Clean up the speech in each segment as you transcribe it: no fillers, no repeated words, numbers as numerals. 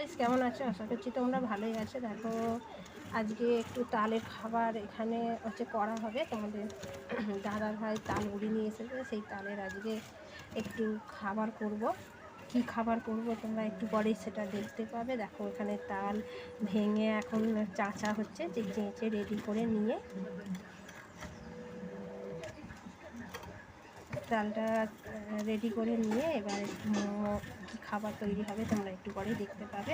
Guys, কেমন আছো? আশা করছি তোমরা ভালোই আছো। দেখো, আজকে একটু তালের খাবার এখানে করা হবে। তোমাদের দাদার ভাই তাল মুড়ি নিয়ে এসেছে, সেই তালের আজকে একটু খাবার করব। কি খাবার করব তোমরা একটু পরেই সেটা দেখতে পাবে। দেখো, এখানে তাল ভেঙে এখন চাচা হচ্ছে, যে চেঁচে রেডি করে নিয়ে ডালটা রেডি করে নিয়ে এবার একটু কী খাবার তৈরি হবে তোমরা একটু পরেই দেখতে পাবে।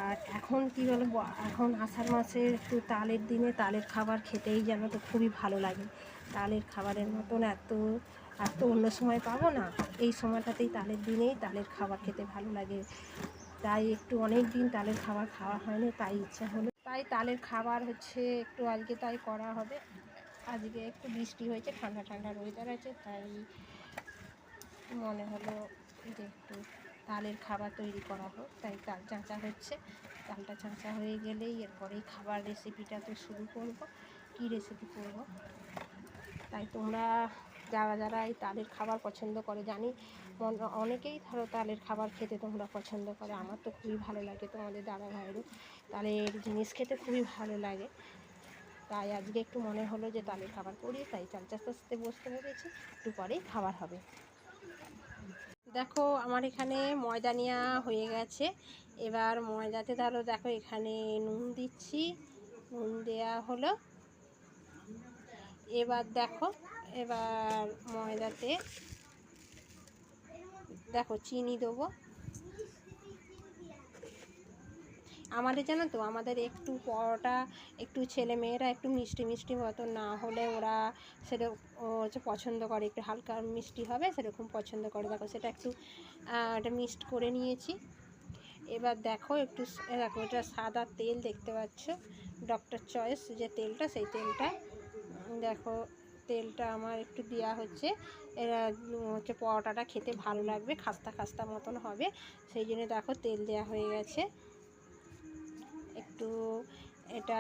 আর এখন কি বলবো, এখন আষাঢ় মাসের একটু তালের দিনে তালের খাবার খেতেই যেন তো খুবই ভালো লাগে। তালের খাবারের মতন এত আর তো অন্য সময় পাবো না। এই সময়টাতেই তালের দিনেই তালের খাবার খেতে ভালো লাগে। তাই একটু অনেক দিন তালের খাবার খাওয়া হয়নি, তাই ইচ্ছা হলো, তাই তালের খাবার একটু আজকে তাই করা হবে। আজকে একটু বৃষ্টি হয়েছে, ঠান্ডা ঠান্ডা ওয়েদার আছে, তাই মনে হলো যে একটু তালের খাবার তৈরি করা হোক। তাই তাল চাঁচা হচ্ছে। তালটা চাঁচা হয়ে গেলেই এরপরেই খাবার রেসিপিটা তো শুরু করব। কি রেসিপি করব, তাই তোমরা যারা যারা এই তালের খাবার পছন্দ করে, জানি অনেকেই ধরো তালের খাবার খেতে তোমরা পছন্দ করে। আমার তো খুবই ভালো লাগে, তোমাদের দাদা ভাইয়েরও তালের জিনিস খেতে খুবই ভালো লাগে। তাই আজকে একটু মনে হলো যে তালের খাবার করি, তাই চাল চাষতে বসতে পেরেছি। একটু পরেই খাবার হবে। দেখো, আমার এখানে ময়দা নেওয়া হয়ে গেছে। এবার ময়দাতে দেখো এখানে নুন দিচ্ছি, নুন দেওয়া হলো। এবার দেখো, এবার ময়দাতে দেখো চিনি দেবো। আমাদের জানো তো, আমাদের একটু পরোটা একটু ছেলেমেয়েরা একটু মিষ্টি মিষ্টি মতো না হলে ওরা সেটা পছন্দ করে, একটু হালকা মিষ্টি হবে সেরকম পছন্দ করে। দেখো, সেটা একটু এটা মিক্সড করে নিয়েছি। এবার দেখো দেখো, এটা সাদা তেল দেখতে পাচ্ছ, ডক্টর চয়েস যে তেলটা, সেই তেলটা দেখো, তেলটা আমার একটু দেওয়া হচ্ছে। এরা পরোটাটা খেতে ভালো লাগবে, খাস্তা খাস্তা মতন হবে, সেই জন্য দেখো তেল দেওয়া হয়ে গেছে। একটু এটা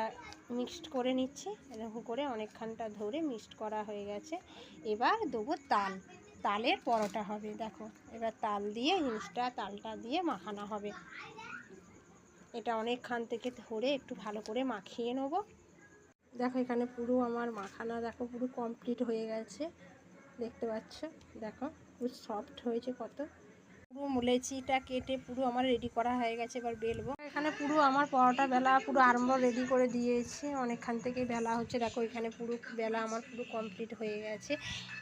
মিক্সড করে নিচ্ছি, এরকম করে অনেকখানটা ধরে মিক্সড করা হয়ে গেছে। এবার দেবো তাল, তালের পরোটা হবে। দেখো, এবার তাল দিয়ে তালটা দিয়ে মাখানো হবে। এটা অনেকখান থেকে ধরে একটু ভালো করে মাখিয়ে নেব। দেখো, এখানে পুরো আমার মাখানা দেখো পুরো কমপ্লিট হয়ে গেছে, দেখতে পাচ্ছ। দেখো পুরো সফট হয়েছে কত। পুরো লেচিটা কেটে পুরো আমার রেডি করা হয়ে গেছে, এবার বেলবো। এখানে পুরো আমার পরোটা বেলা পুরো আরম্ভ রেডি করে দিয়েছি, অনেকখান থেকেই বেলা হচ্ছে। দেখো, এখানে পুরো বেলা আমার পুরো কমপ্লিট হয়ে গেছে।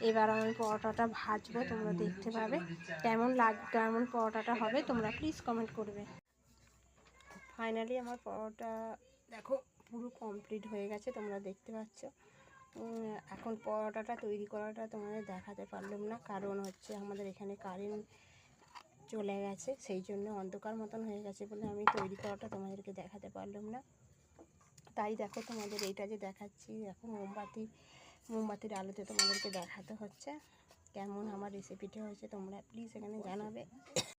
এবার আমি পরোটাটা ভাজবো, তোমরা দেখতে পাবে কেমন পরোটাটা হবে। তোমরা প্লিজ কমেন্ট করবে। ফাইনালি আমার পরোটা দেখো পুরো কমপ্লিট হয়ে গেছে, তোমরা দেখতে পাচ্ছ। এখন পরোটাটা তৈরি করাটা তোমাদের দেখাতে পারলাম না, কারণ আমাদের এখানে কারেন্ট চলে গেছে, সেই জন্য অন্ধকার মতন হয়ে গেছে বলে আমি তৈরি করাটা তোমাদেরকে দেখাতে পারলাম না। তাই দেখো, তোমাদের এইটা যে দেখাচ্ছি, দেখো মোমবাতির আলোতে তোমাদেরকে দেখাতে হচ্ছে কেমন আমার রেসিপিটা হয়েছে। তোমরা প্লিজ এখানে জানাবে।